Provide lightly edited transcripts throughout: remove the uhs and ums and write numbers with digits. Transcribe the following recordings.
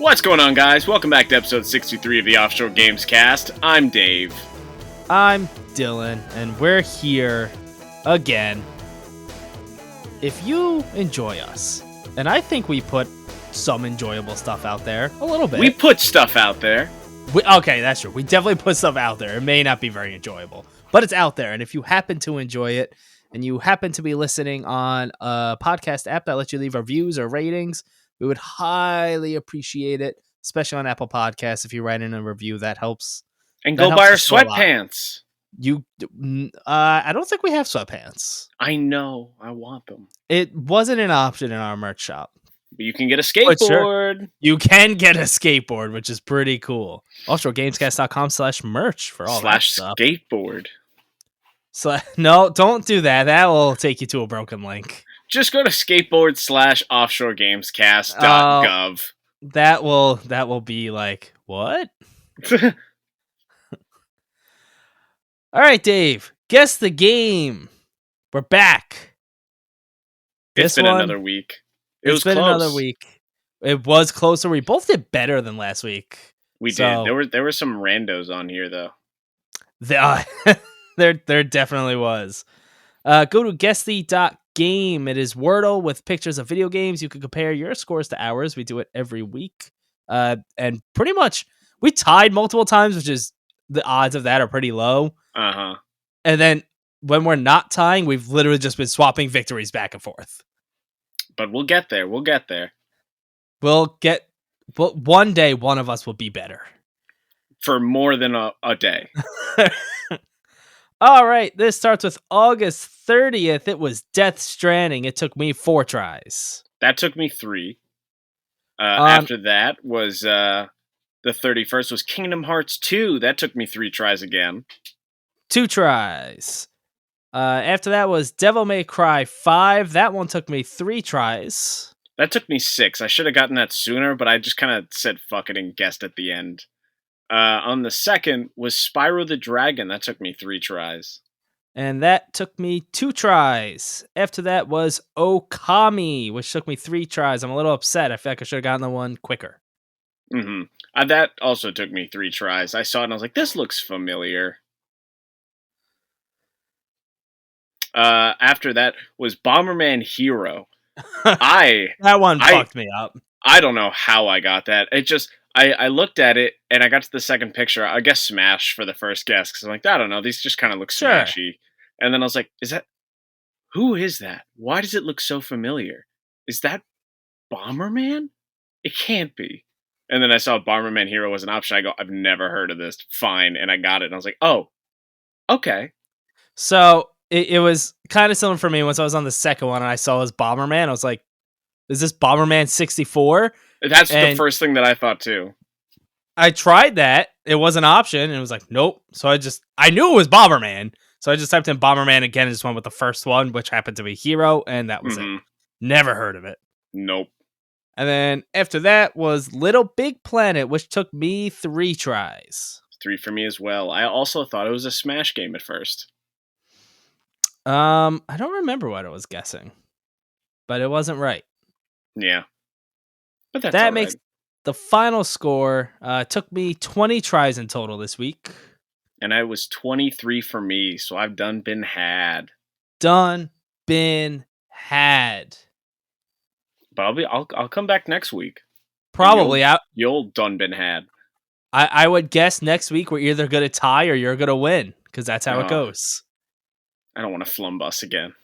What's going on, guys? Welcome back to episode 63 of the Offshore Gamescast. I'm Dave. I'm Dylan, and we're here again. If you enjoy us, and I think we put some enjoyable stuff out there, a little bit. We put stuff out there. Okay, that's true. We definitely put stuff out there. It may not be very enjoyable, but it's out there. And if you happen to enjoy it, and you happen to be listening on a podcast app that lets you leave reviews or ratings, we would highly appreciate it, especially on Apple Podcasts. If you write in a review, that helps. And go buy our sweatpants. I don't think we have sweatpants. I know. I want them. It wasn't an option in our merch shop. But you can get a skateboard. Sure, you can get a skateboard, which is pretty cool. OffshoreGamescast.com/merch for all that stuff. /skateboard. No, don't do that. That will take you to a broken link. Just go to skateboard/offshoregamescast.gov. That will be like, what? All right, Dave. Guess the game. We're back. It's been another week. It's been another week. It was closer. We both did better than last week. We did. There were some randos on here, though. There definitely was. Go to guessthE.game. It is Wordle with pictures of video games. You can compare your scores to ours. We do it every week. And pretty much, we tied multiple times, which is, the odds of that are pretty low. Uh-huh. And then when we're not tying, we've literally just been swapping victories back and forth. But we'll get there. But one day, one of us will be better. For more than a day. All right, this starts with August 30th. It was Death Stranding. It took me 4 tries. That took me 3. After that was the 31st was Kingdom Hearts 2. That took me 3 tries again. 2 tries. After that was Devil May Cry 5. That one took me 3 tries. That took me 6. I should have gotten that sooner, but I just kind of said fuck it and guessed at the end. On the second was Spyro the Dragon. That took me 3 tries. And that took me 2 tries. After that was Okami, which took me 3 tries. I'm a little upset. I feel like I should have gotten the one quicker. Mm-hmm. That also took me 3 tries. I saw it and I was like, this looks familiar. After that was Bomberman Hero. That one fucked me up. I don't know how I got that. It just... I looked at it, and I got to the second picture. I guess Smash for the first guess, because I'm like, I don't know, these just kind of look smashy. And then I was like, who is that? Why does it look so familiar? Is that Bomberman? It can't be. And then I saw Bomberman Hero was an option. I go, I've never heard of this. Fine. And I got it, and I was like, oh, okay. So, it was kind of similar for me once I was on the second one, and I saw it was Bomberman. I was like, is this Bomberman 64? That's the first thing that I thought too. I tried that. It was an option, and it was like, nope. So I knew it was Bomberman. So I just typed in Bomberman again and just went with the first one, which happened to be Hero, and that was it. Never heard of it. Nope. And then after that was Little Big Planet, which took me 3 tries. 3 for me as well. I also thought it was a Smash game at first. I don't remember what I was guessing, but it wasn't right. Yeah. But that makes the final score. Took me 20 tries in total this week. And I was 23 for me, so I've been had. Done, been had. But I'll come back next week. Probably. You'll done, been had. I would guess next week we're either going to tie or you're going to win, because that's how it goes. I don't want to flumbus again.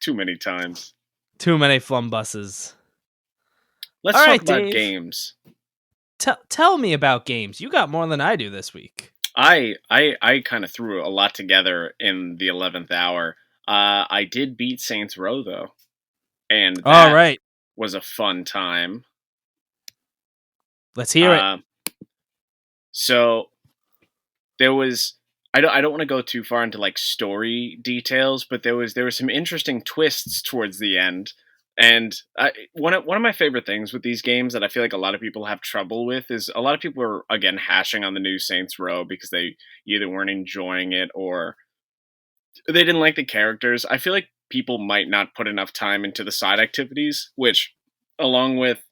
Too many times. Too many flumbuses. Let's talk about games. Tell me about games. You got more than I do this week. I kind of threw a lot together in the 11th hour. I did beat Saints Row, though. And that was a fun time. Let's hear it. So there was... I don't want to go too far into like story details, but there were some interesting twists towards the end. And one of my favorite things with these games that I feel like a lot of people have trouble with is a lot of people are again hashing on the new Saints Row because they either weren't enjoying it or they didn't like the characters. I feel like people might not put enough time into the side activities, which, along with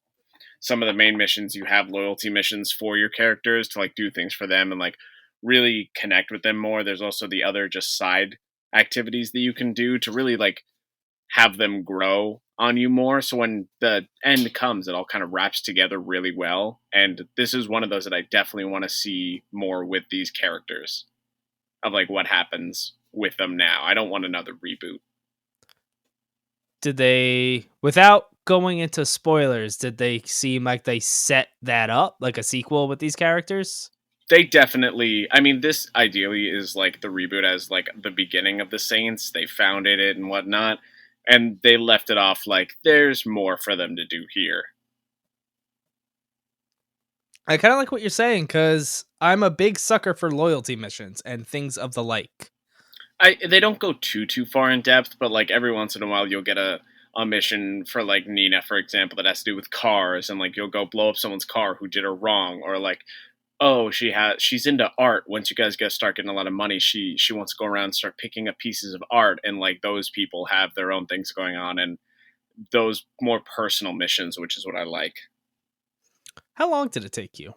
some of the main missions, you have loyalty missions for your characters to like do things for them and like really connect with them more. There's also the other just side activities that you can do to really like have them grow on you more. So when the end comes, it all kind of wraps together really well. And this is one of those that I definitely want to see more with these characters of like what happens with them now. I don't want another reboot. Did they, without going into spoilers, did they seem like they set that up like a sequel with these characters? They definitely, I mean, this ideally is like the reboot as like the beginning of the Saints. They founded it and whatnot, and they left it off like there's more for them to do here. I kind of like what you're saying because I'm a big sucker for loyalty missions and things of the like. They don't go too far in depth, but like every once in a while you'll get a mission for like Nina, for example, that has to do with cars, and like you'll go blow up someone's car who did her wrong, or like, oh, she's into art. Once you guys start getting a lot of money, she wants to go around and start picking up pieces of art, and like those people have their own things going on, and those more personal missions, which is what I like. How long did it take you?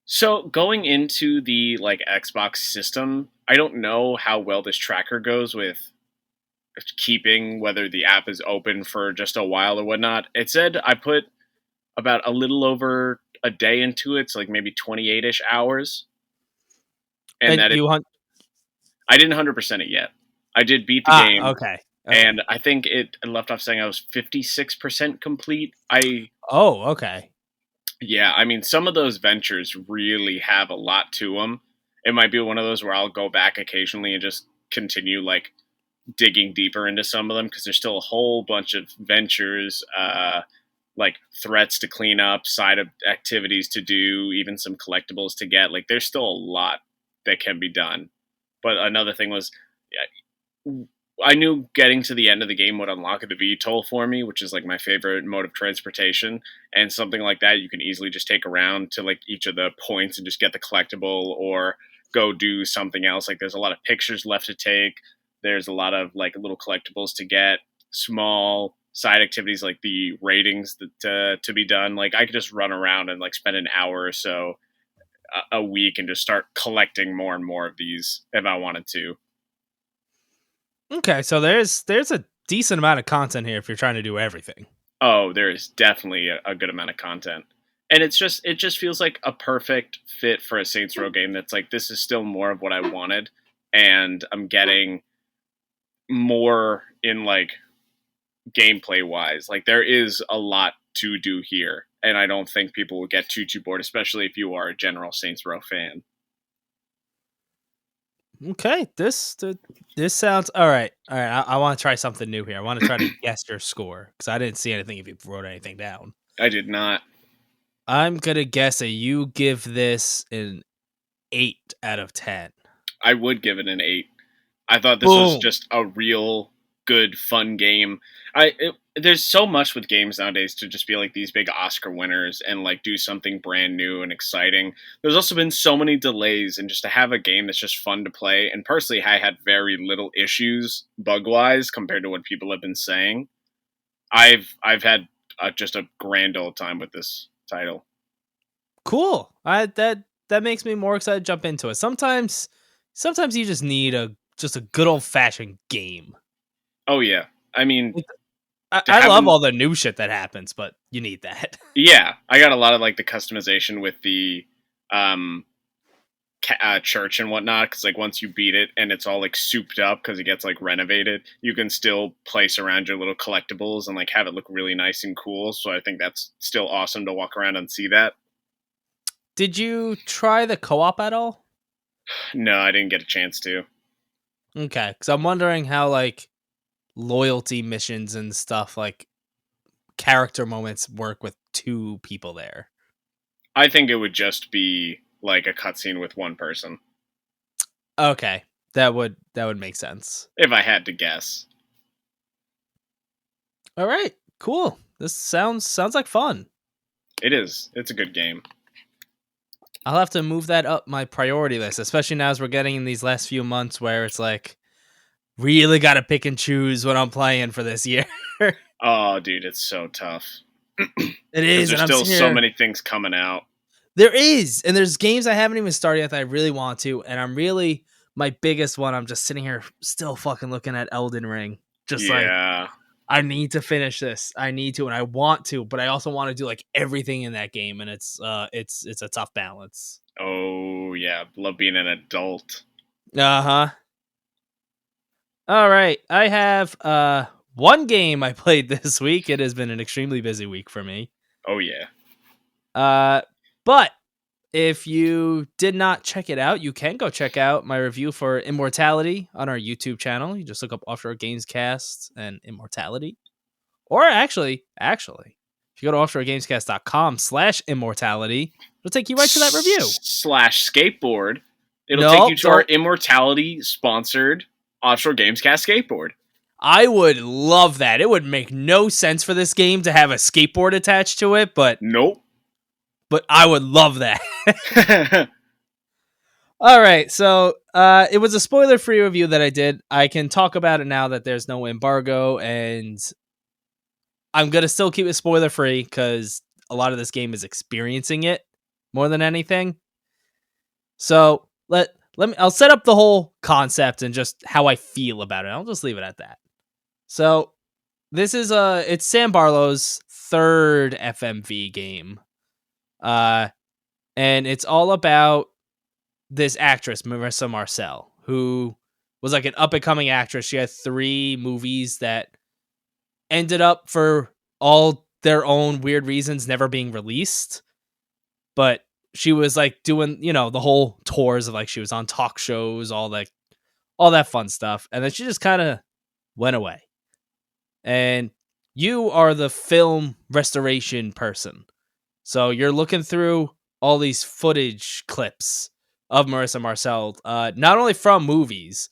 So going into the like Xbox system, I don't know how well this tracker goes with keeping whether the app is open for just a while or whatnot. It said I put about a little over a day into it, so like maybe 28-ish hours. And that I didn't 100% it yet. I did beat the game. Okay. And I think it left off saying I was 56% complete. Okay. Yeah, I mean, some of those ventures really have a lot to them. It might be one of those where I'll go back occasionally and just continue like digging deeper into some of them because there's still a whole bunch of ventures, like threats to clean up, side activities to do, even some collectibles to get. Like, there's still a lot that can be done. But another thing was, I knew getting to the end of the game would unlock the VTOL for me, which is like my favorite mode of transportation. And something like that you can easily just take around to like each of the points and just get the collectible or go do something else. Like, there's a lot of pictures left to take. There's a lot of like little collectibles to get, small side activities like the ratings that to be done. Like, I could just run around and like spend an hour or so a week and just start collecting more and more of these if I wanted to. Okay, so there's a decent amount of content here if you're trying to do everything. Oh, there is definitely a good amount of content. And it just feels like a perfect fit for a Saints Row game that's like, this is still more of what I wanted, and I'm getting more in like gameplay wise. Like, there is a lot to do here, and I don't think people will get too bored, especially if you are a general Saints Row fan. Okay, this sounds all right. All right, I want to try something new here. I want to try to guess your score because I didn't see anything if you wrote anything down. I did not. I'm gonna guess that you give this an 8 out of 10. I would give it an 8. I thought this was just a real good, fun game. There's so much with games nowadays to just be like these big Oscar winners and like do something brand new and exciting. There's also been so many delays, and just to have a game that's just fun to play. And personally, I had very little issues bug wise compared to what people have been saying. I've had just a grand old time with this title. Cool. That makes me more excited to jump into it. Sometimes you just need a good old fashioned game. Oh yeah, I mean, I love all the new shit that happens, but you need that. Yeah, I got a lot of like the customization with the church and whatnot, because like once you beat it and it's all like souped up because it gets like renovated, you can still place around your little collectibles and like have it look really nice and cool. So I think that's still awesome to walk around and see that. Did you try the co-op at all? No, I didn't get a chance to. Okay, because I'm wondering how like loyalty missions and stuff, like character moments, work with 2 people there. I think it would just be like a cutscene with one person. Okay, that would make sense if I had to guess. All right, cool. This sounds like fun. It is. It's a good game. I'll have to move that up my priority list, especially now as we're getting in these last few months where it's like really got to pick and choose what I'm playing for this year. Oh, dude, it's so tough. It Because is, there's and I'm still sitting so here. many things coming out. There is, and there's games I haven't even started yet that I really want to, and I'm really my biggest one. I'm just sitting here still fucking looking at Elden Ring, just like Yeah. I need to finish this. I need to, and I want to, but I also want to do like everything in that game, and it's a tough balance. Oh, yeah. Love being an adult. Uh-huh. All right. I have one game I played this week. It has been an extremely busy week for me. Oh, yeah. But if you did not check it out, you can go check out my review for Immortality on our YouTube channel. You just look up Offshore Gamescast and Immortality. Or actually, if you go to offshoregamescast.com/immortality, it'll take you right to that review. Slash skateboard. It'll take No, you to our Immortality sponsored Offshore Gamescast skateboard. I would love that. It would make no sense for this game to have a skateboard attached to it, but Nope. I would love that. All right, so it was a spoiler-free review that I did. I can talk about it now that there's no embargo, and I'm gonna still keep it spoiler-free because a lot of this game is experiencing it more than anything. So I'll set up the whole concept and just how I feel about it. I'll just leave it at that. So this is it's Sam Barlow's third FMV game. And it's all about this actress, Marissa Marcel, who was like an up and coming actress. She had 3 movies that ended up, for all their own weird reasons, never being released. But she was like doing, the whole tours of like she was on talk shows, all that fun stuff. And then she just kind of went away. And you are the film restoration person. So you're looking through all these footage clips of Marissa Marcel, not only from movies,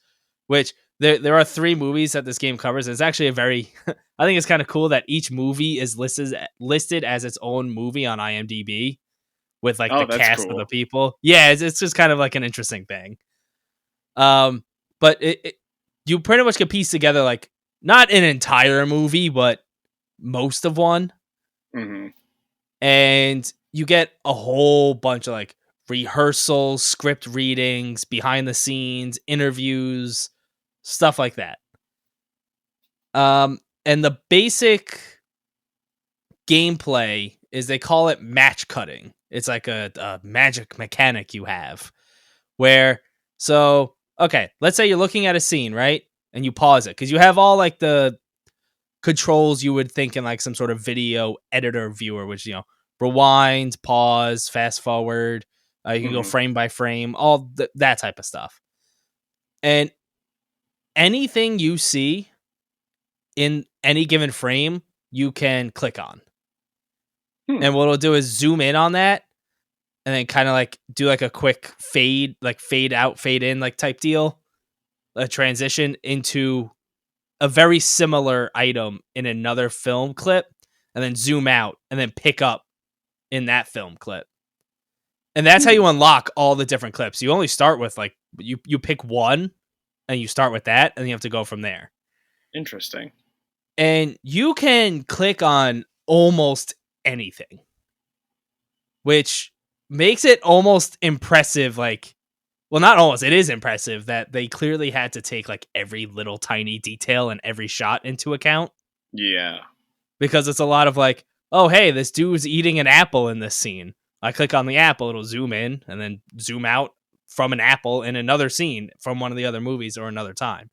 which there are 3 movies that this game covers. It's actually a very, I think it's kind of cool that each movie is listed as its own movie on IMDb with like the that's cast of cool. the people. Yeah, it's just kind of like an interesting thing. But you pretty much can piece together like not an entire movie, but most of one. Mm-hmm. And you get a whole bunch of like rehearsals, script readings, behind the scenes, interviews, stuff like that. And the basic gameplay is they call it match cutting. It's like a magic mechanic you have where, okay, let's say you're looking at a scene, right? And you pause it because you have all like the controls you would think in like some sort of video editor viewer, which, rewind, pause, fast forward. You can go frame by frame, all that type of stuff. And anything you see in any given frame, you can click on. And what it'll do is zoom in on that and then kind of like do like a quick fade, like fade out, fade in, like type deal, a transition into a very similar item in another film clip, and then zoom out and then pick up in that film clip. And that's how you unlock all the different clips. You only start with like, you pick one and you start with that, and you have to go from there. Interesting. And you can click on almost anything, which makes it almost impressive. Like, well, not almost, it is impressive that they clearly had to take like every little tiny detail and every shot into account. Yeah. Because it's a lot of like, oh, hey, this dude's eating an apple in this scene. I click on the apple, it'll zoom in and then zoom out from an apple in another scene from one of the other movies or another time.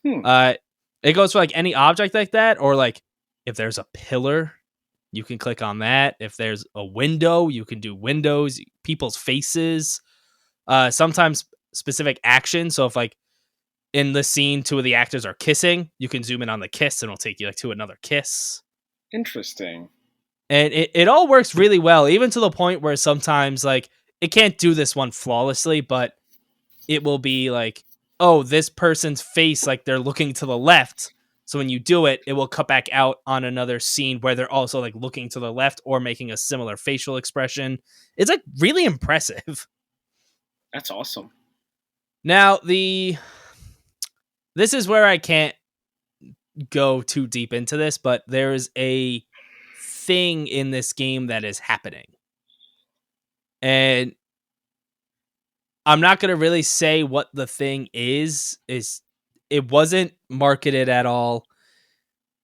It goes for like any object like that, or like if there's a pillar, you can click on that. If there's a window, you can do windows, people's faces, sometimes specific actions. So if like in the scene 2 of the actors are kissing, you can zoom in on the kiss and it'll take you like to another kiss. Interesting. And it all works really well, even to the point where sometimes like it can't do this one flawlessly, but it will be like, oh, this person's face, like they're looking to the left. So when you do it, it will cut back out on another scene where they're also like looking to the left or making a similar facial expression. It's like really impressive. That's awesome. Now, this is where I can't go too deep into this, but there is a thing in this game that is happening. And I'm not going to really say what the thing is it wasn't marketed at all.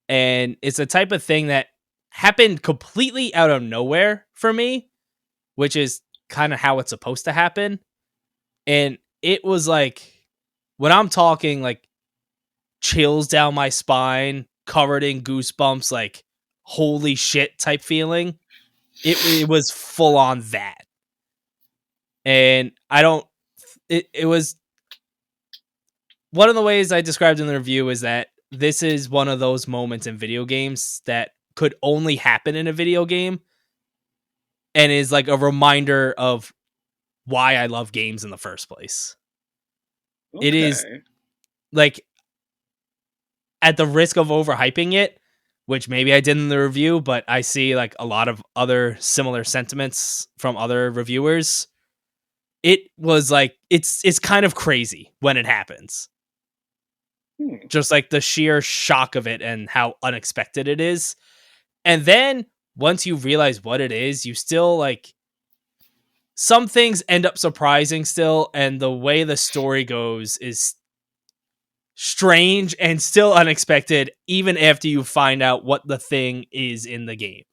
And it's a type of thing that happened completely out of nowhere for me, which is kind of how it's supposed to happen. And it was like, when I'm talking like chills down my spine, covered in goosebumps, like holy shit type feeling, it was full on that. And it was one of the ways I described in the review is that this is one of those moments in video games that could only happen in a video game and is like a reminder of why I love games in the first place. Okay. It is like, at the risk of overhyping it, which maybe I did in the review, but I see like a lot of other similar sentiments from other reviewers. It was like, it's kind of crazy when it happens. Just like the sheer shock of it and how unexpected it is. And then once you realize what it is, you still like, some things end up surprising still. And the way the story goes is strange and still unexpected, even after you find out what the thing is in the game.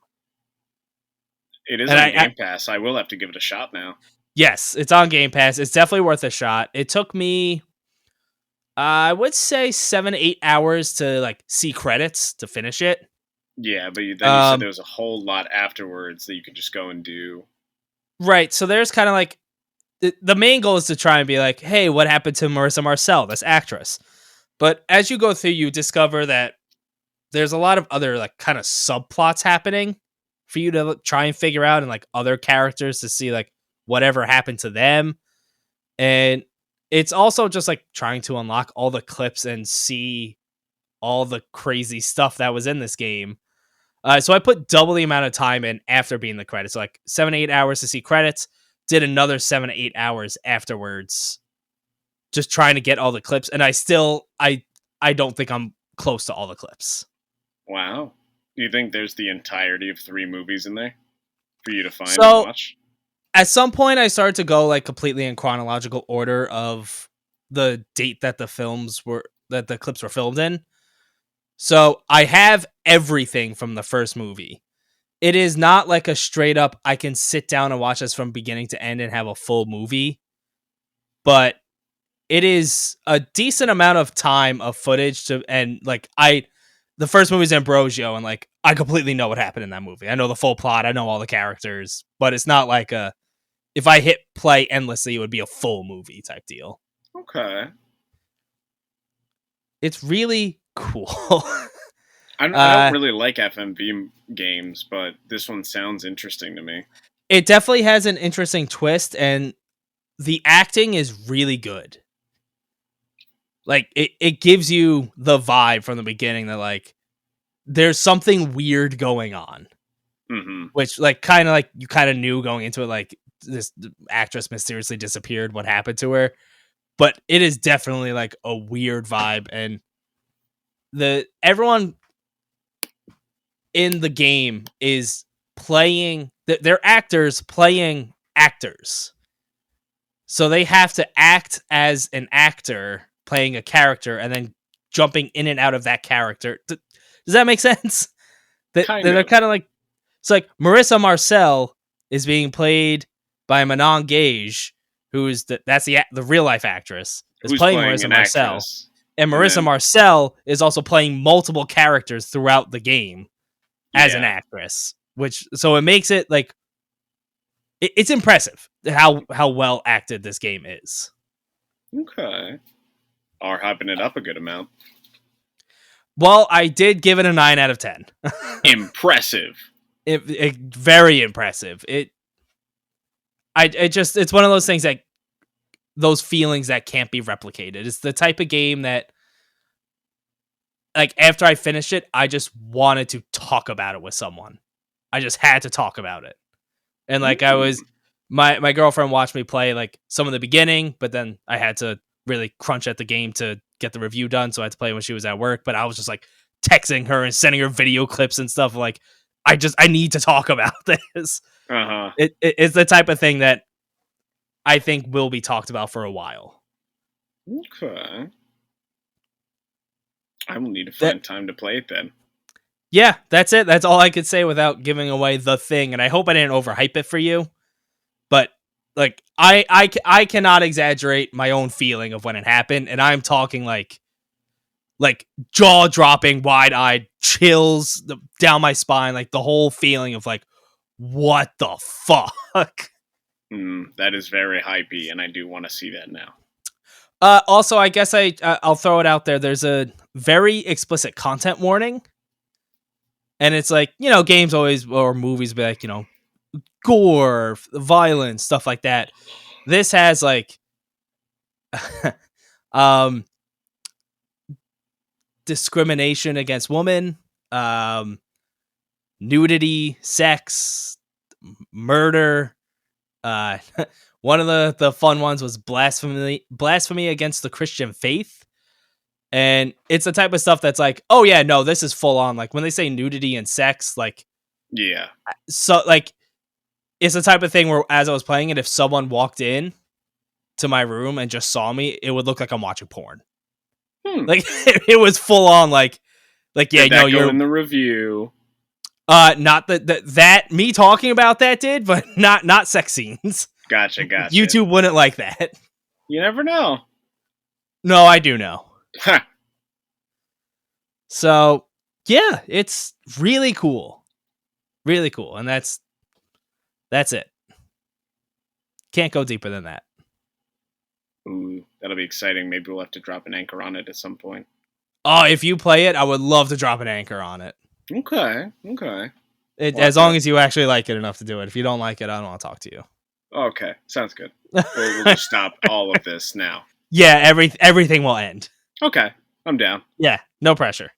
It is on Game Pass. I will have to give it a shot now. Yes, it's on Game Pass. It's definitely worth a shot. It took me, I would say 7 to 8 hours to like see credits to finish it. Yeah, but then you said there was a whole lot afterwards that you could just go and do. Right, so there's kind of like, the main goal is to try and be like, hey, what happened to Marissa Marcel, this actress? But as you go through, you discover that there's a lot of other like kind of subplots happening for you to try and figure out, and like other characters to see like whatever happened to them. And it's also just like trying to unlock all the clips and see all the crazy stuff that was in this game. So I put double the amount of time in after being the credits. So like 7 to 8 hours to see credits, did another 7 to 8 hours afterwards, just trying to get all the clips. And I don't think I'm close to all the clips. Wow. Do you think there's the entirety of 3 movies in there for you to find and watch? At some point I started to go like completely in chronological order of the date that the clips were filmed in. So I have everything from the first movie. It is not like a straight up, I can sit down and watch this from beginning to end and have a full movie. But it is a decent amount of time of footage and like the first movie is Ambrosio, and like I completely know what happened in that movie. I know the full plot, I know all the characters, but it's not like if I hit play endlessly, it would be a full movie type deal. Okay. It's really cool. I don't really like FMV games, but this one sounds interesting to me. It definitely has an interesting twist, and the acting is really good. Like, it gives you the vibe from the beginning that, like, there's something weird going on. Mm-hmm. Which, like, kind of like, you kind of knew going into it, like, this actress mysteriously disappeared, what happened to her. But it is definitely, like, a weird vibe, and everyone in the game is playing, they're actors playing actors. So they have to act as an actor playing a character and then jumping in and out of that character. Does that make sense? They're kind of like, it's like Marissa Marcel is being played by Manon Gage, who's that's the real life actress, is playing Marissa Marcel. Actress. And Marissa Marcel is also playing multiple characters throughout the game as an actress, so it makes it like, it's impressive how well acted this game is. Okay. Are hyping it up a good amount. Well, I did give it a 9 out of 10. Impressive. Very impressive. It's one of those things that, those feelings that can't be replicated. It's the type of game that, like, after I finished it, I just wanted to talk about it with someone. I just had to talk about it. And like, I was, my girlfriend watched me play like some of the beginning, but then I had to really crunch at the game to get the review done. So I had to play when she was at work, but I was just like texting her and sending her video clips and stuff, like I need to talk about this. Uh-huh. It's the type of thing that I think will be talked about for a while. Okay. I will need to find time to play it then. Yeah, that's it. That's all I could say without giving away the thing. And I hope I didn't overhype it for you. But like, I cannot exaggerate my own feeling of when it happened, and I'm talking like jaw dropping, wide eyed chills down my spine, like the whole feeling of like, what the fuck. That is very hypey, and I do want to see that now. Also, I guess I'll throw it out there. There's a very explicit content warning, and it's like, you know, games always or movies be like, you know, gore, violence, stuff like that. This has like, discrimination against women, nudity, sex, murder. One of the fun ones was blasphemy against the Christian faith. And it's the type of stuff that's like, oh yeah, no, this is full on. Like when they say nudity and sex, like, yeah. So like, it's the type of thing where as I was playing it, if someone walked in to my room and just saw me, it would look like I'm watching porn. Like it was full on like yeah, no, you're in the review. Not that me talking about that did, but not sex scenes. Gotcha. YouTube wouldn't like that. You never know. No, I do know. So yeah, it's really cool, and that's it. Can't go deeper than that. Ooh, that'll be exciting. Maybe we'll have to drop an anchor on it at some point. Oh, if you play it, I would love to drop an anchor on it. Okay. As long as you actually like it enough to do it. If you don't like it, I don't want to talk to you. Okay, sounds good. We'll just stop all of this now. Yeah, everything will end. Okay, I'm down. Yeah, no pressure.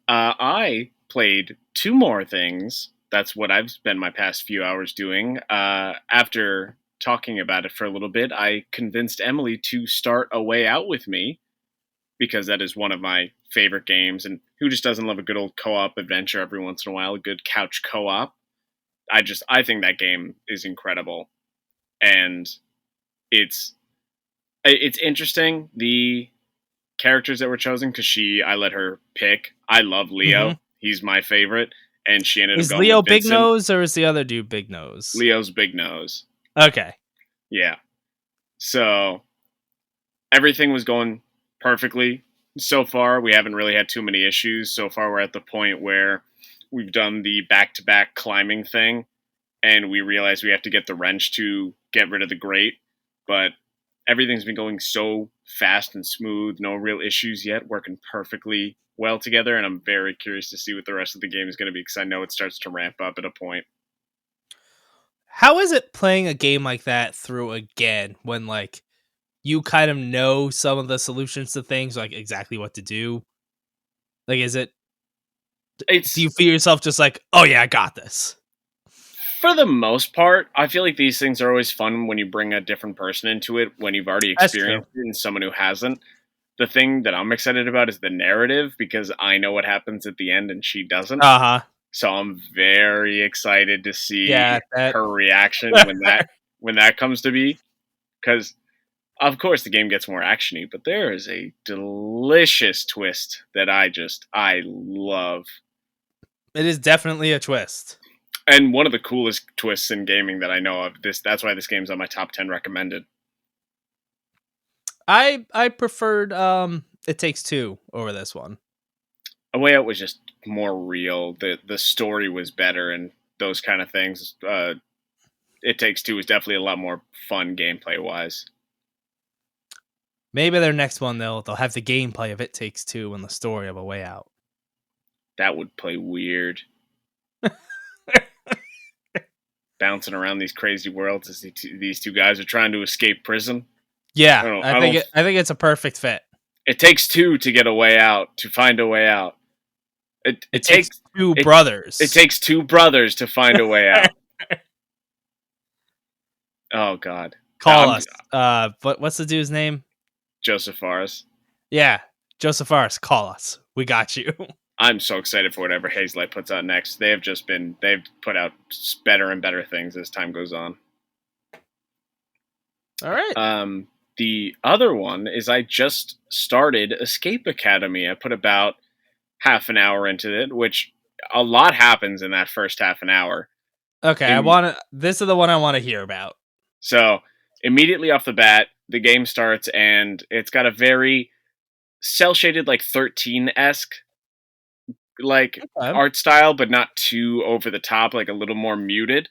I played 2 more things. That's what I've spent my past few hours doing. After talking about it for a little bit, I convinced Emily to start A Way Out with me, because that is one of my favorite games, and who just doesn't love a good old co-op adventure every once in a while, a good couch co-op. I think that game is incredible, and it's interesting, the characters that were chosen, because I let her pick. I love Leo. Mm-hmm. He's my favorite, and she ended up going Leo with Vincent. Big Nose, or is the other dude Big Nose? Leo's Big Nose. Okay. Yeah. So everything was going perfectly so far. We haven't really had too many issues. So far, we're at the point where we've done the back-to-back climbing thing, and we realize we have to get the wrench to get rid of the grate. But everything's been going so fast and smooth, no real issues yet, working perfectly well together, and I'm very curious to see what the rest of the game is going to be, because I know it starts to ramp up at a point. How is it playing a game like that through again, when like you kind of know some of the solutions to things, like exactly what to do? Like, do you feel yourself just like, oh yeah, I got this? For the most part, I feel like these things are always fun when you bring a different person into it, when you've already experienced it and someone who hasn't. The thing that I'm excited about is the narrative, because I know what happens at the end and she doesn't. Uh-huh. So I'm very excited to see her reaction when that comes to be. Because, of course, the game gets more actiony, but there is a delicious twist that I love. It is definitely a twist. And one of the coolest twists in gaming that I know of. That's why this game's on my top 10 recommended. I preferred It Takes Two over this one. A Way Out was just more real. The story was better and those kind of things. It Takes Two was definitely a lot more fun gameplay wise. Maybe their next one they'll have the gameplay of It Takes Two and the story of A Way Out. That would play weird. Bouncing around these crazy worlds as these two guys are trying to escape prison. Yeah, I think it's a perfect fit. It takes two to get a way out, to find a way out. It takes two brothers. It takes two brothers to find a way out. Oh, God. Call us. What's the dude's name? Joseph Fares. Yeah, Joseph Fares. Call us. We got you. I'm so excited for whatever Hazelight puts out next. They've put out better and better things as time goes on. All right. The other one is I just started Escape Academy. I put about half an hour into it, which a lot happens in that first half an hour. Okay, this is the one I want to hear about. So immediately off the bat, the game starts and it's got a very cell shaded, like 13-esque like art style, but not too over the top, like a little more muted.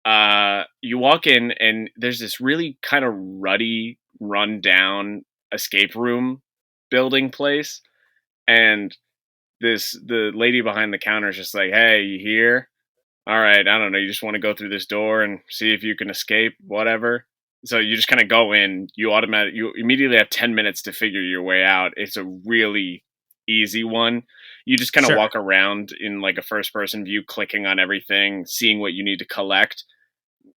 You walk in and there's this really kind of ruddy, run down escape room building place, and the lady behind the counter is just like, "Hey, you here? All right, I don't know. You just want to go through this door and see if you can escape, whatever." So you just kind of go in. You immediately have 10 minutes to figure your way out. It's a really easy one. You just kind of walk around in like a first person view, clicking on everything, seeing what you need to collect.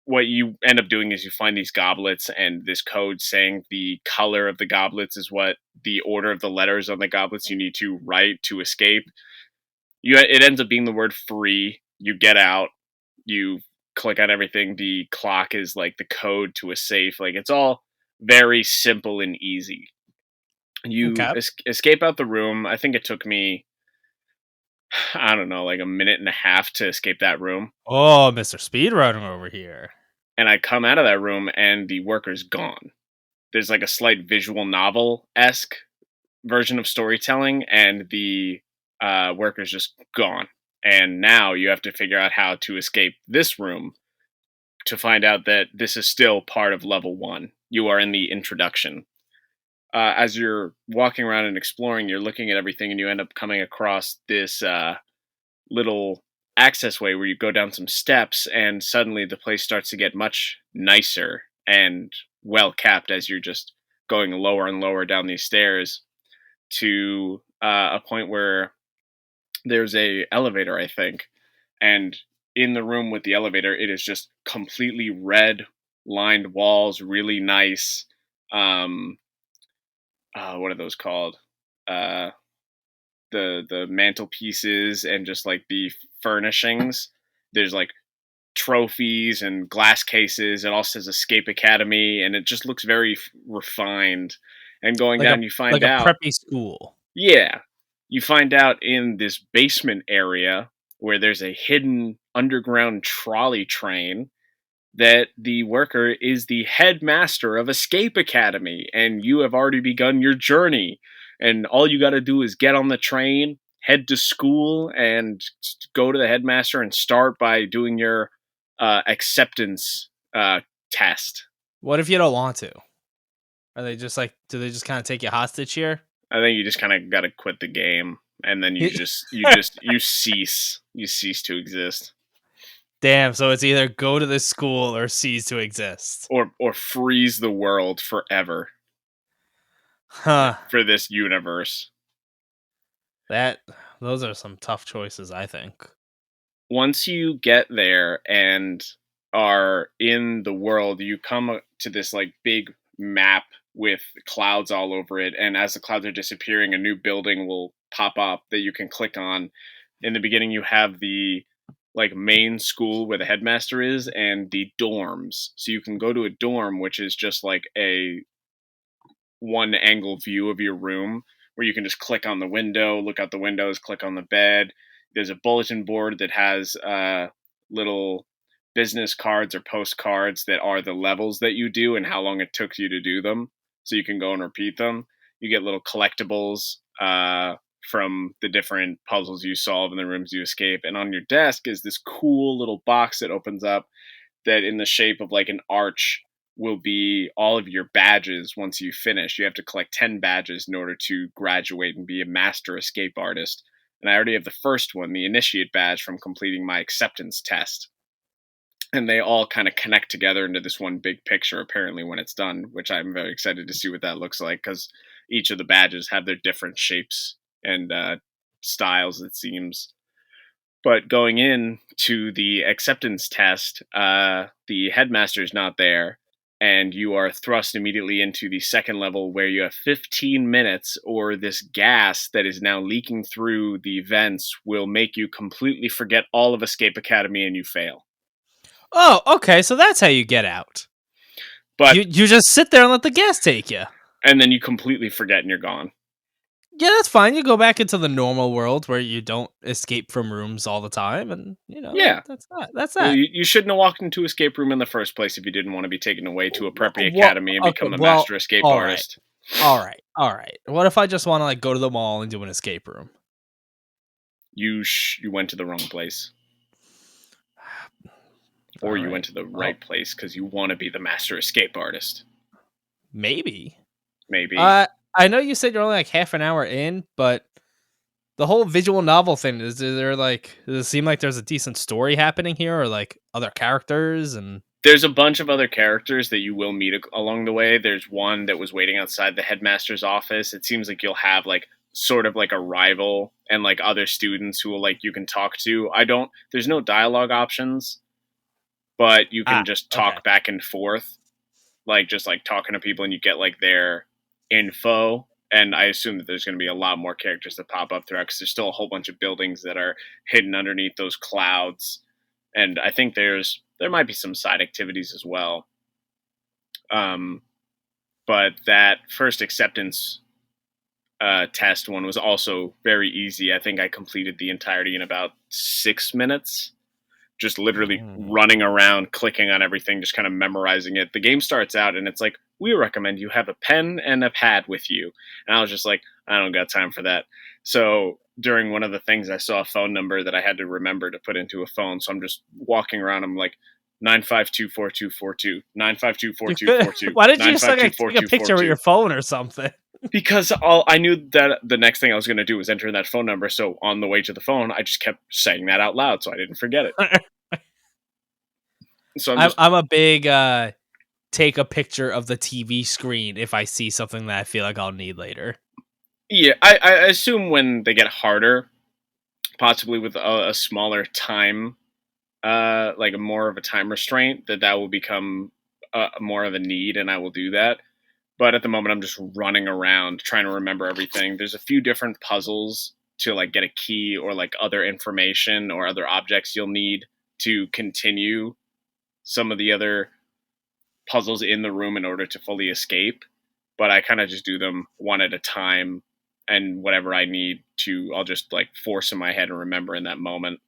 What you end up doing is you find these goblets and this code saying the color of the goblets is what the order of the letters on the goblets you need to write to escape. It ends up being the word free. You get out, you click on everything. The clock is like the code to a safe. Like, it's all very simple and easy. You escape out the room. I think it took me, I don't know, like a minute and a half to escape that room. Oh, Mr. Speedrunner over here. And I come out of that room and the worker's gone. There's like a slight visual novel-esque version of storytelling, and the worker's just gone. And now you have to figure out how to escape this room to find out that this is still part of level 1. You are in the introduction. As you're walking around and exploring, you're looking at everything, and you end up coming across this little access way where you go down some steps, and suddenly the place starts to get much nicer and well kept as you're just going lower and lower down these stairs to a point where there's a elevator, I think, and in the room with the elevator, it is just completely red lined walls, really nice. What are those called? The mantelpieces and just like the furnishings. There's like trophies and glass cases. It also says Escape Academy, and it just looks very refined. And going like down, you find like out a preppy school. Yeah, you find out in this basement area where there's a hidden underground trolley train that the worker is the headmaster of Escape Academy, and you have already begun your journey. And all you got to do is get on the train, head to school, and go to the headmaster and start by doing your acceptance test. What if you don't want to? Are they just like, do they just kind of take you hostage here? I think you just kind of got to quit the game, and then you cease to exist. Damn, so it's either go to this school or cease to exist. Or freeze the world forever. Huh. For this universe. Those are some tough choices, I think. Once you get there and are in the world, you come to this like big map with clouds all over it, and as the clouds are disappearing, a new building will pop up that you can click on. In the beginning, you have the like main school where the headmaster is and the dorms. So you can go to a dorm, which is just like a one angle view of your room where you can just click on the window, look out the windows, click on the bed. There's a bulletin board that has little business cards or postcards that are the levels that you do and how long it took you to do them. So you can go and repeat them. You get little collectibles from the different puzzles you solve in the rooms you escape. And on your desk is this cool little box that opens up that in the shape of like an arch will be all of your badges once you finish. You have to collect 10 badges in order to graduate and be a master escape artist. And I already have the first one, the initiate badge, from completing my acceptance test. And they all kind of connect together into this one big picture, apparently, when it's done, which I'm very excited to see what that looks like, because each of the badges have their different shapes and styles, it seems. But going in to the acceptance test, the headmaster's not there. and you are thrust immediately into the second level where you have 15 minutes, or this gas that is now leaking through the vents will make you completely forget all of Escape Academy and you fail. Oh, okay, so that's how you get out. But you just sit there and let the gas take you. And then you completely forget and you're gone. Yeah, that's fine. You go back into the normal world where you don't escape from rooms all the time, and that's that. That's that. You shouldn't have walked into escape room in the first place if you didn't want to be taken away to a preppy academy and become a master escape artist. All right. What if I just want to go to the mall and do an escape room? You went to the wrong place. Or you went to the right place because you want to be the master escape artist. Maybe. I know you said you're only half an hour in, but the whole visual novel thing, does it seem like there's a decent story happening here, or other characters? And there's a bunch of other characters that you will meet along the way. There's one that was waiting outside the headmaster's office. It seems like you'll have sort of a rival and other students who will you can talk to. There's no dialogue options, but you can just talk back and forth, just talking to people, and you get their info. And I assume that there's going to be a lot more characters that pop up throughout, because there's still a whole bunch of buildings that are hidden underneath those clouds. And I think there might be some side activities as well. But that first acceptance test one was also very easy. I think I completed the entirety in about 6 minutes. Just literally running around, clicking on everything, just kind of memorizing it. The game starts out and it's we recommend you have a pen and a pad with you. And I was just I don't got time for that. So during one of the things, I saw a phone number that I had to remember to put into a phone. So I'm just walking around. I'm 952-4242, 952-4242. Why did you just take a picture with your phone or something? Because I knew that the next thing I was going to do was enter that phone number. So on the way to the phone, I just kept saying that out loud so I didn't forget it. So I'm a big take a picture of the TV screen if I see something that I feel like I'll need later. Yeah, I assume when they get harder, possibly with a smaller time, more of a time restraint, that will become more of a need, and I will do that. But at the moment, I'm just running around trying to remember everything. There's a few different puzzles to get a key or other information or other objects you'll need to continue some of the other puzzles in the room in order to fully escape. But I kind of just do them one at a time, and whatever I need to, I'll just force in my head and remember in that moment.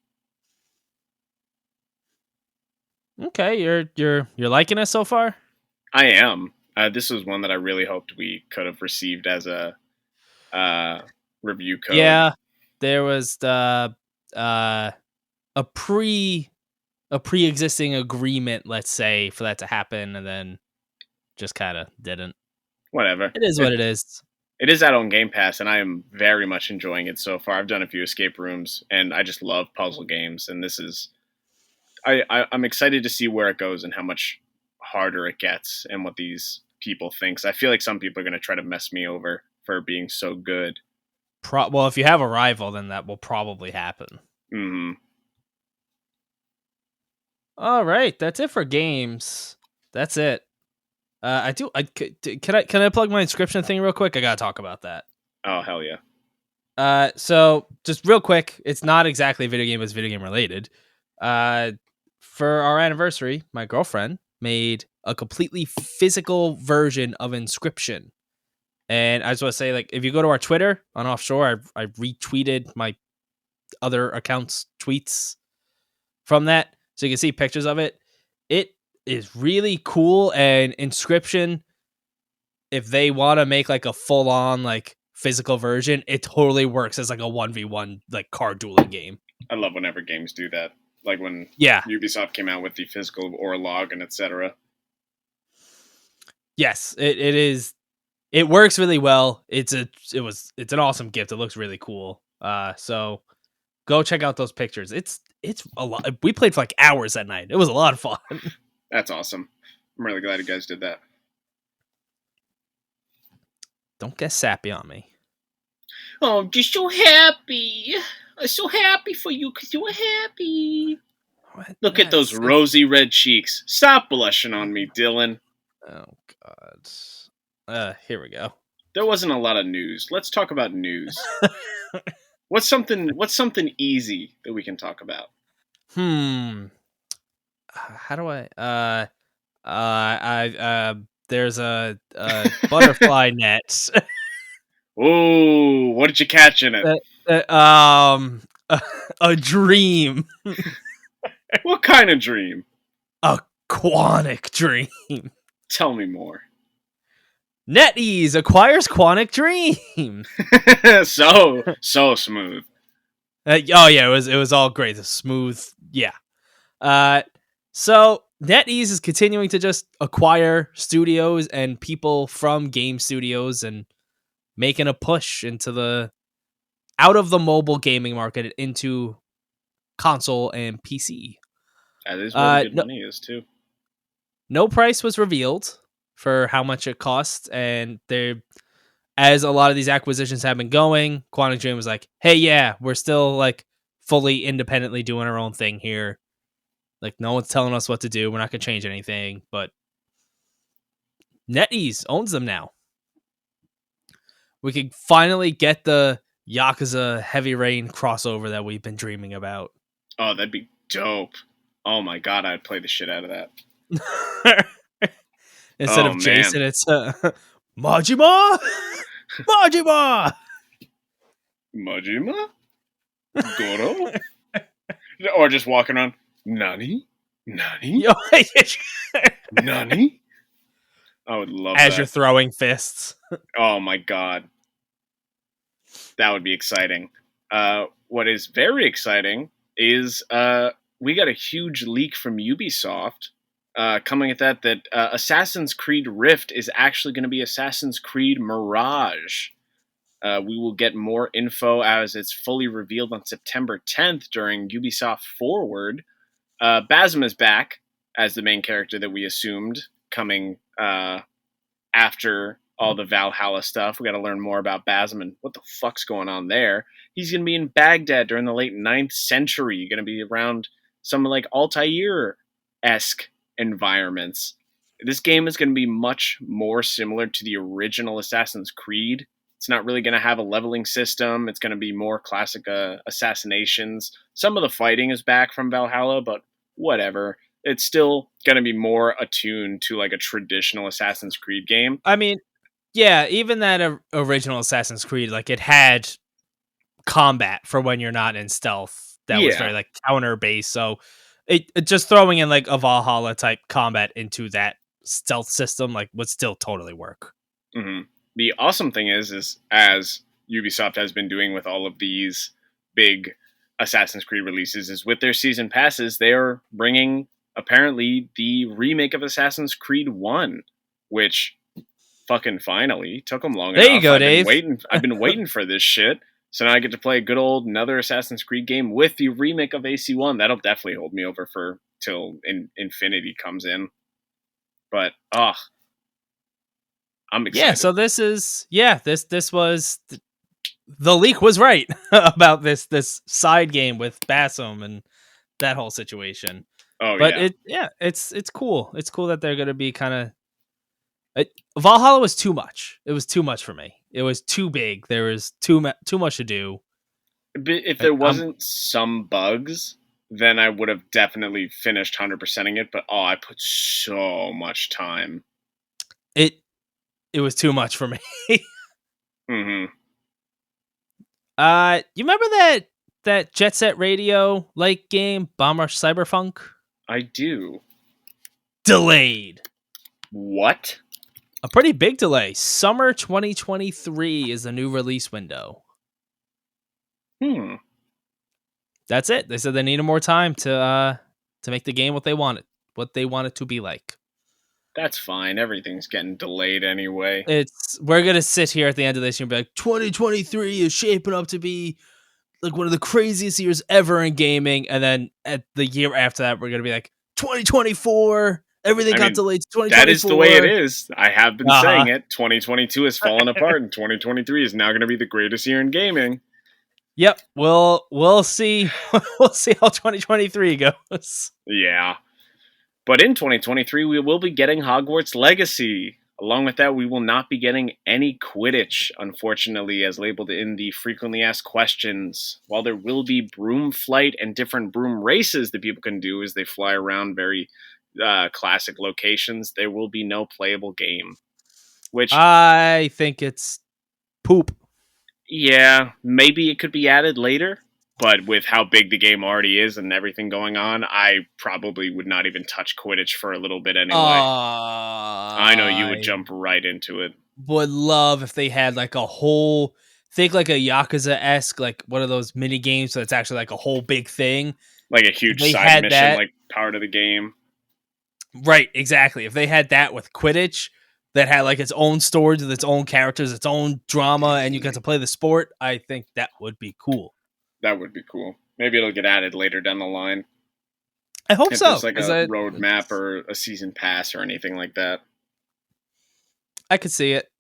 Okay, you're liking it so far? I am. This was one that I really hoped we could have received as a review code. Yeah, there was a pre-existing agreement, let's say, for that to happen, and then just kind of didn't. Whatever. It is what it is. It is out on Game Pass, and I am very much enjoying it so far. I've done a few escape rooms, and I just love puzzle games, and this is... I'm excited to see where it goes and how much harder it gets and what these people think. I feel like some people are going to try to mess me over for being so good. Well, if you have a rival, then that will probably happen. Mm-hmm. All right, that's it for games. That's it. Can I plug my inscription thing real quick? I gotta talk about that. Oh, hell yeah. So just real quick, it's not exactly a video game, it's video game related. For our anniversary, my girlfriend made a completely physical version of Inscription. And I just want to say, if you go to our Twitter on Offshore, I retweeted my other accounts' tweets from that, so you can see pictures of it. It is really cool, and Inscription, if they want to make a full-on physical version, it totally works as a 1v1 card dueling game. I love whenever games do that. When Ubisoft came out with the physical Orlog and etc. Yes, it is. It works really well. It's an awesome gift. It looks really cool. So go check out those pictures. It's a lot. We played for hours that night. It was a lot of fun. That's awesome. I'm really glad you guys did that. Don't get sappy on me. Oh, I'm just so happy. I'm so happy for you because you were happy. Look at those rosy red cheeks. Stop blushing on me, Dylan. Oh God. Here we go. There wasn't a lot of news. Let's talk about news. What's something easy that we can talk about? How do there's a butterfly net. Oh, what did you catch in it? A dream. What kind of dream? A Quantic Dream. Tell me more. NetEase acquires Quantic Dream. so smooth. Oh yeah, it was all great. The smooth, yeah. So NetEase is continuing to just acquire studios and people from game studios and making a push into out of the mobile gaming market into console and PC. That is where the good money is too. No price was revealed for how much it costs, and as a lot of these acquisitions have been going, Quantic Dream was like, "Hey, yeah, we're still like fully independently doing our own thing here. Like, no one's telling us what to do. We're not gonna change anything." But NetEase owns them now. We could finally get the Yakuza Heavy Rain crossover that we've been dreaming about. Oh, that'd be dope. Oh my god, I'd play the shit out of that. Instead of Jason, it's Majima! Majima! Majima? Goro? Or just walking around, Nani? Nani? Nani? I would love that. As you're throwing fists. Oh my god. That would be exciting. What is very exciting is we got a huge leak from Ubisoft coming at that Assassin's Creed Rift is actually going to be Assassin's Creed Mirage. We will get more info as it's fully revealed on September 10th during Ubisoft Forward. Basim is back as the main character that we assumed coming after all the Valhalla stuff. We got to learn more about Basim and what the fuck's going on there. He's going to be in Baghdad during the late 9th century. Going to be around some like Altair-esque environments. This game is going to be much more similar to the original Assassin's Creed. It's not really going to have a leveling system. It's going to be more classic assassinations. Some of the fighting is back from Valhalla, but whatever. It's still going to be more attuned to like a traditional Assassin's Creed game. I mean, yeah, even that original Assassin's Creed, like it had combat for when you're not in stealth. That was very like counter based. So it just throwing in like a Valhalla type combat into that stealth system like would still totally work. Mm-hmm. The awesome thing is as Ubisoft has been doing with all of these big Assassin's Creed releases, is with their season passes, they are bringing apparently the remake of Assassin's Creed 1, which fucking finally took them long enough. There you go, Dave. I've been waiting for this shit. So now I get to play a good old another Assassin's Creed game with the remake of AC1. That'll definitely hold me over till Infinity comes in. But I'm excited. Yeah, so this was the leak was right about this side game with Basim and that whole situation. Oh, but it's cool. It's cool that they're gonna be kind of. Valhalla was too much. It was too much for me. It was too big. There was too much to do. If there wasn't some bugs, then I would have definitely finished 100%ing it. But I put so much time. It was too much for me. Mm-hmm. You remember that Jet Set Radio like game, Bomb Rush Cyberfunk? I do. Delayed. What? A pretty big delay. Summer 2023 is the new release window. That's it. They said they needed more time to make the game what they want it to be like. That's fine. Everything's getting delayed anyway. We're gonna sit here at the end of this year and be like, 2023 is shaping up to be like one of the craziest years ever in gaming, and then at the year after that, we're gonna be like, 2024. Everything got delayed to 2024. That is the way it is. I have been saying it. 2022 has fallen apart, and 2023 is now going to be the greatest year in gaming. Yep. We'll see. We'll see how 2023 goes. Yeah. But in 2023, we will be getting Hogwarts Legacy. Along with that, we will not be getting any Quidditch, unfortunately, as labeled in the frequently asked questions. While there will be broom flight and different broom races that people can do as they fly around very classic locations, there will be no playable game. Which, I think it's poop. yeah, maybe it could be added later. But with how big the game already is and everything going on, I probably would not even touch Quidditch for a little bit anyway. I know you would I jump right into it. would love if they had like a whole think like a Yakuza-esque, like one of those mini games, so it's actually like a whole big thing. Like a If huge they side had mission, that, like part of the game. right, exactly. If they had that with Quidditch, that had like its own stories with its own characters, its own drama, and you got to play the sport, I think that would be cool. That would be cool. Maybe it'll get added later down the line. I hope If so. there's like a roadmap or a season pass or anything like that. I could see it.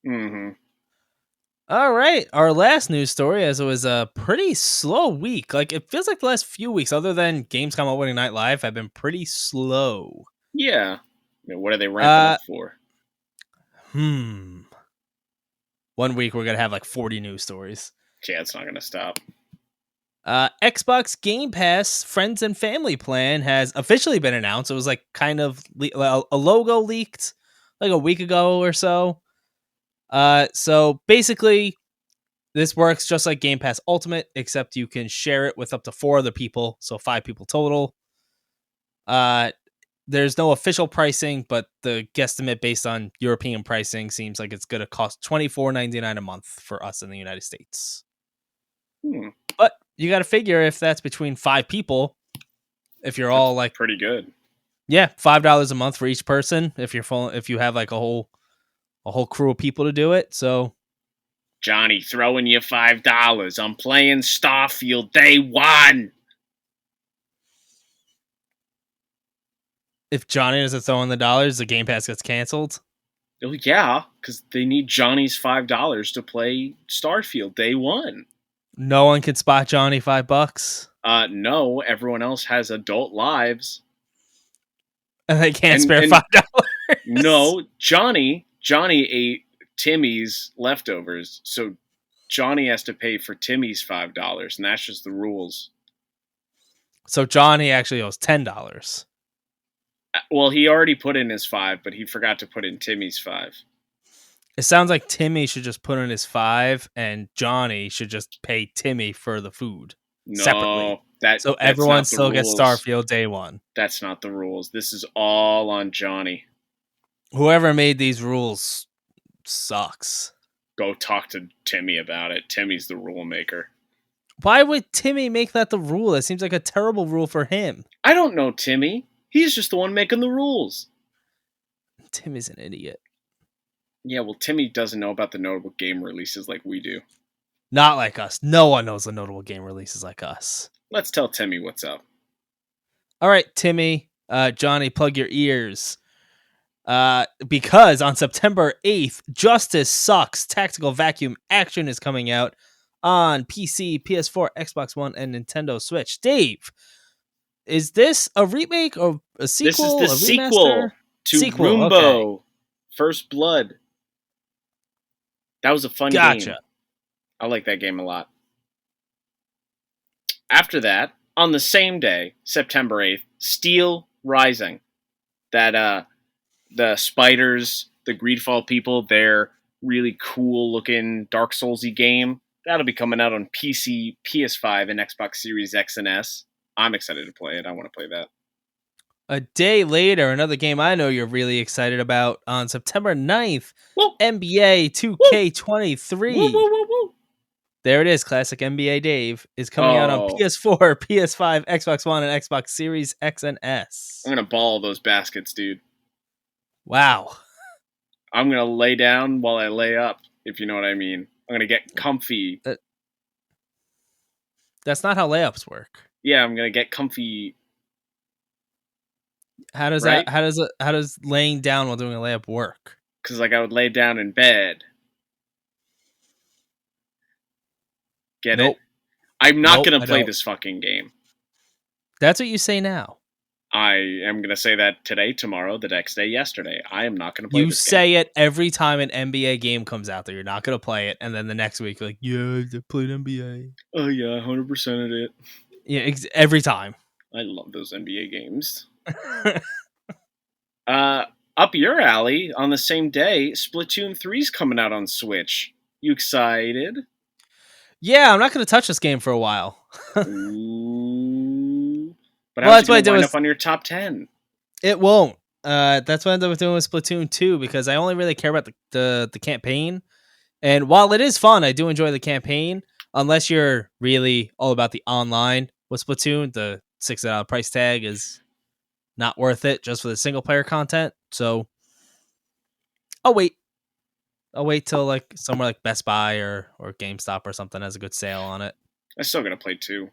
Mm-hmm. All right. Our last news story, as it was a pretty slow week. Like, it feels like the last few weeks, other than Gamescom Opening Night Live, have been pretty slow. Yeah. I mean, what are they ramping up for? 1 week, we're going to have like 40 news stories. Yeah, it's not going to stop. Xbox Game Pass Friends and Family Plan has officially been announced. It was like kind of a logo leaked like a week ago or so. So basically, this works just like Game Pass Ultimate, except you can share it with up to 4 other people, so 5 people total. There's no official pricing, but the guesstimate based on European pricing seems like it's going to cost $24.99 a month for us in the United States. But you got to figure if that's between 5 people, if you're all like pretty good. Yeah, $5 a month for each person if you have like a whole crew of people to do it. So Johnny, throwing you $5. I'm playing Starfield day 1. If Johnny doesn't throw in the dollars, the Game Pass gets canceled. Oh yeah, because they need Johnny's $5 to play Starfield day 1. No one can spot Johnny $5. No, everyone else has adult lives. And they can't spare $5. No, Johnny ate Timmy's leftovers, so Johnny has to pay for Timmy's $5, and that's just the rules. So Johnny actually owes $10. Well, he already put in his 5, but he forgot to put in Timmy's 5. It sounds like Timmy should just put in his 5, and Johnny should just pay Timmy for the food separately. So everyone still gets Starfield day 1. That's not the rules. This is all on Johnny. Whoever made these rules sucks. Go talk to Timmy about it. Timmy's the rule maker. Why would Timmy make that the rule? That seems like a terrible rule for him. I don't know Timmy. He's just the one making the rules. Timmy's an idiot. Yeah, well, Timmy doesn't know about the notable game releases like we do. Not like us. No one knows the notable game releases like us. Let's tell Timmy what's up. All right, Timmy. Johnny, plug your ears. Because on September 8th, Justice Sucks Tactical Vacuum Action is coming out on PC, PS4, Xbox One, and Nintendo Switch. Dave, is this a remake or a sequel? This is the sequel to Roombo, okay. First Blood. That was a fun game. I like that game a lot. After that, on the same day, September 8th, Steel Rising. That, the spiders, the Greedfall people, their really cool-looking Dark Souls-y game. That'll be coming out on PC, PS5, and Xbox Series X and S. I'm excited to play it. I want to play that. A day later, another game I know you're really excited about, on September 9th, woo! NBA 2K23. Woo, woo, woo, woo. There it is, classic NBA Dave, is coming out on PS4, PS5, Xbox One, and Xbox Series X and S. I'm going to ball those baskets, dude. Wow. I'm going to lay down while I lay up, if you know what I mean. I'm going to get comfy. That's not how layups work. Yeah, I'm going to get comfy. How does laying down while doing a layup work? Because like I would lay down in bed. Get it? I'm not going to play this fucking game. That's what you say now. I am going to say that today, tomorrow, the next day, yesterday. I am not going to play You this game. say it every time an NBA game comes out that you're not going to play it, and then the next week you're like, yeah, I played NBA. Oh yeah, 100%ed it. Yeah, every time. I love those NBA games. Up your alley, on the same day, Splatoon 3's coming out on Switch. You excited? Yeah, I'm not going to touch this game for a while. Ooh. But Well, how's that's it what I going to do wind is up on your top 10? it won't. That's what I ended up doing with Splatoon 2 because I only really care about the campaign. And while it is fun, I do enjoy the campaign. Unless you're really all about the online with Splatoon, the $6 price tag is not worth it just for the single player content. So I'll wait. I'll wait till like somewhere like Best Buy or GameStop or something has a good sale on it. I'm still going to play 2.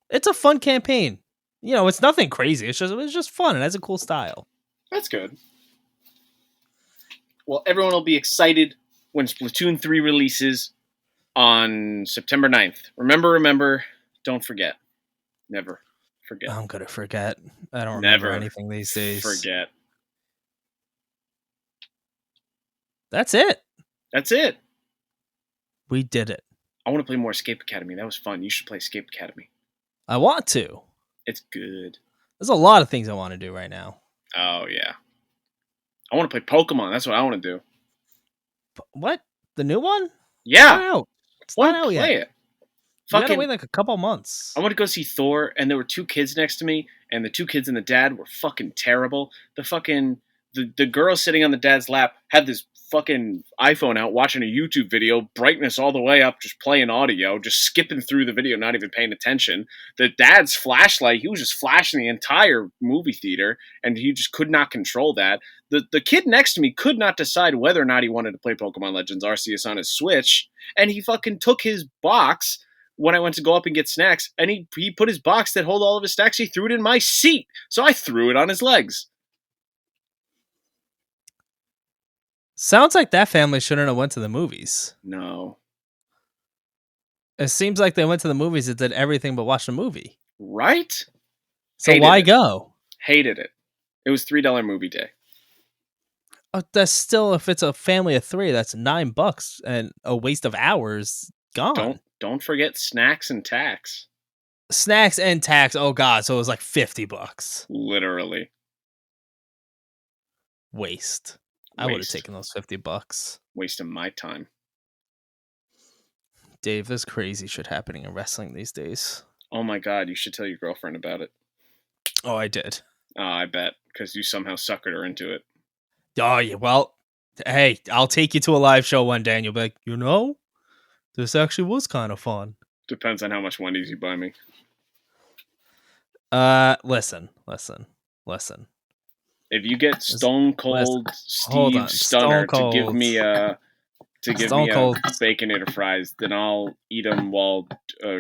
It's a fun campaign. You know, it's nothing crazy. It's just fun. It has a cool style. That's good. Well, everyone will be excited when Splatoon 3 releases on September 9th. Remember, don't forget. Never forget. I'm gonna forget. I don't remember Never anything these days. forget. That's it. That's it. We did it. I want to play more Escape Academy. That was fun. You should play Escape Academy. I want to. It's good. There's a lot of things I want to do right now. Oh, yeah. I want to play Pokemon. That's what I want to do. What? The new one? Yeah. Not out. It's I not want out to yet. play it. You gotta wait like a couple months. I went to go see Thor, and there were 2 kids next to me, and the 2 kids and the dad were fucking terrible. The girl sitting on the dad's lap had this fucking iPhone out watching a YouTube video, brightness all the way up, just playing audio, just skipping through the video, not even paying attention. The dad's flashlight, he was just flashing the entire movie theater, and he just could not control that. The kid next to me could not decide whether or not he wanted to play Pokemon Legends Arceus on his Switch, and he fucking took his box when I went to go up and get snacks, and he put his box that held all of his snacks, he threw it in my seat. So I threw it on his legs. Sounds like that family shouldn't have went to the movies. No. It seems like they went to the movies and did everything but watch the movie. Right? So Hated why it. go? Hated it. It was $3 movie day. Oh, that's still, if it's a family of 3, that's $9 and a waste of hours gone. Don't forget snacks and tax. Snacks and tax. Oh god, so it was like $50. Literally. Waste. I would have taken those $50. Wasting my time. Dave, there's crazy shit happening in wrestling these days. Oh my god, you should tell your girlfriend about it. Oh, I did. Oh, I bet, because you somehow suckered her into it. Oh, yeah, well, hey, I'll take you to a live show one day and you'll be like, you know, this actually was kind of fun. Depends on how much Wendy's you buy me. Listen. If you get Stone Cold Steve Stunner to give me a Baconator fries, then I'll eat them while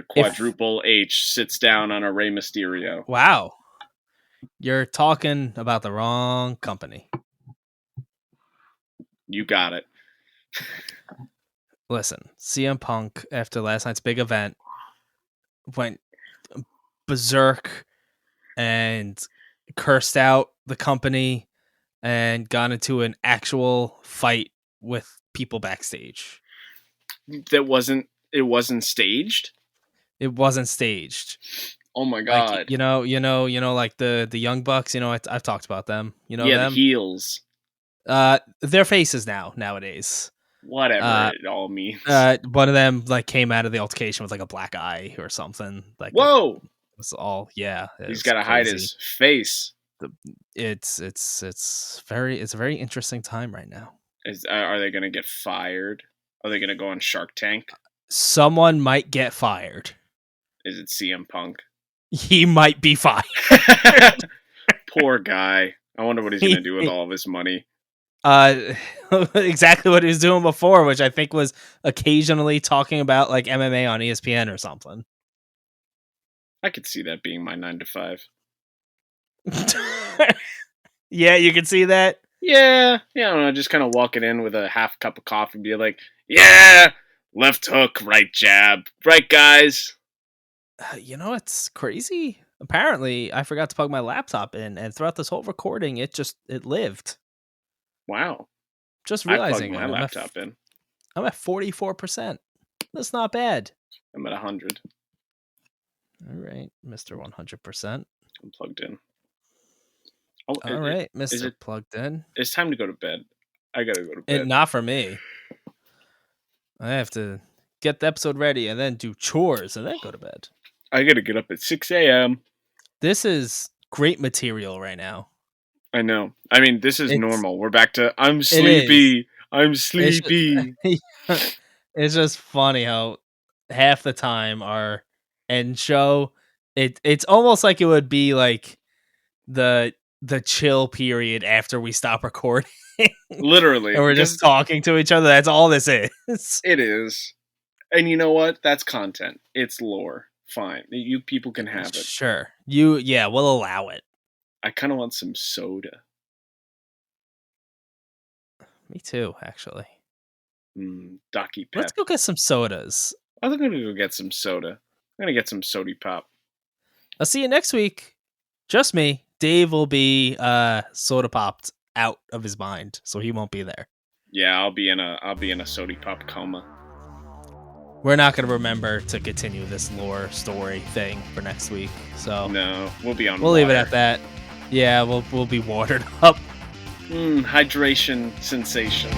Quadruple H sits down on a Rey Mysterio. Wow. You're talking about the wrong company. You got it. Listen, CM Punk, after last night's big event, went berserk and cursed out the company and got into an actual fight with people backstage. It wasn't staged? It wasn't staged. Oh my god. Like, you know, like the Young Bucks, I've talked about them. You know them? The heels. They're faces nowadays. Whatever it all means. One of them like came out of the altercation with like a black eye or something. Like, whoa! It was all, yeah. He's got to hide his face. It's a very interesting time right now. Are they going to get fired? Are they going to go on Shark Tank? Someone might get fired. Is it CM Punk? He might be fired. Poor guy. I wonder what he's going to do with all of his money. Exactly what he was doing before, which I think was occasionally talking about like MMA on ESPN or something. I could see that being my 9 to 5. Yeah, you can see that. Yeah, I don't know, just kind of walking in with a half cup of coffee and be like, yeah, left hook, right jab. Right, guys? You know, it's crazy. apparently I forgot to plug my laptop in, and throughout this whole recording, it lived. Wow. Just I plugged realizing my laptop in. I'm at 44%. That's not bad. I'm at 100. All right, Mr. 100%. I'm plugged in. Oh, all right, Mr. Plugged in. It's time to go to bed. I gotta go to bed. Not for me. I have to get the episode ready and then do chores and then go to bed. I gotta get up at 6 a.m. This is great material right now. I know. I mean, this is normal. We're back to I'm sleepy. I'm sleepy. It's just funny how half the time our end show, it's almost like it would be like the chill period after we stop recording. Literally. And we're just talking to each other. That's all this is. It is. And you know what? That's content. It's lore. Fine. You people can have it. Sure. We'll allow it. I kind of want some soda. Me too, actually. Docky Pep. Let's go get some sodas. I'm going to go get some soda. I'm going to get some sody pop. I'll see you next week. Just me. Dave will be soda popped out of his mind, so he won't be there. Yeah, I'll be in a sody pop coma. We're not going to remember to continue this lore story thing for next week. So no, we'll be on. We'll leave it at that. Yeah, we'll be watered up. Hydration sensation.